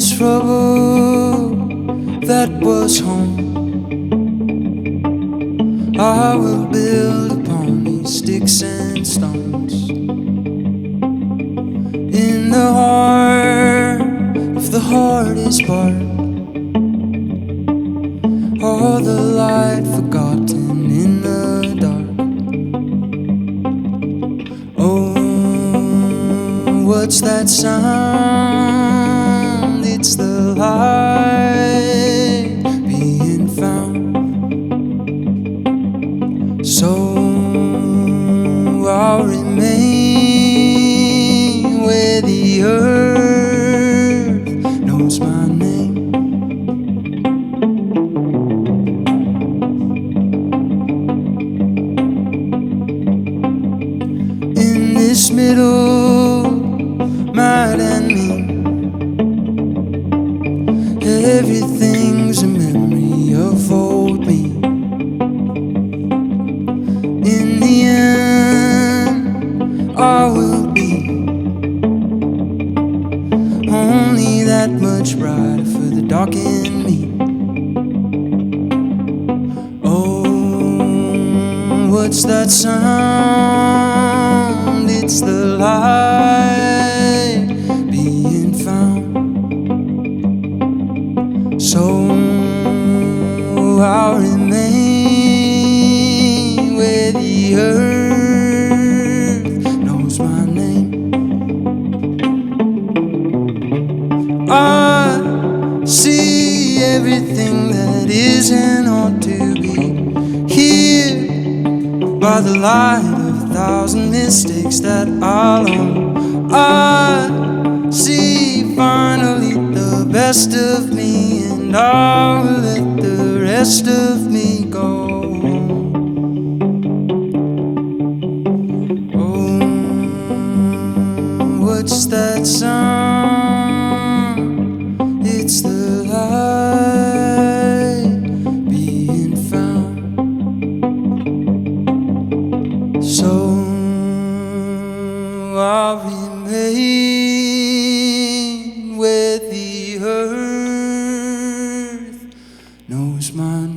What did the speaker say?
this rubble that was home, I will build upon these sticks and stones. In the heart, if the heart is barred, all the light forgotten in the dark. Oh, what's that sound? It's the light being found. So I'll remain where the earth knows my name. In this middle, mad and mean, everything's a memory of old me. In the end, I will be only that much brighter for the dark in me. Oh, what's that sound? It's the light being found. So I'll remain where the earth knows my name. I see everything that is and ought to be here by the light of a thousand mistakes that I'll own. I see finally the best of me, and I will let the rest of me go. Oh, what's that sound? It's the light being found. So I'll remain where the earth knows my name.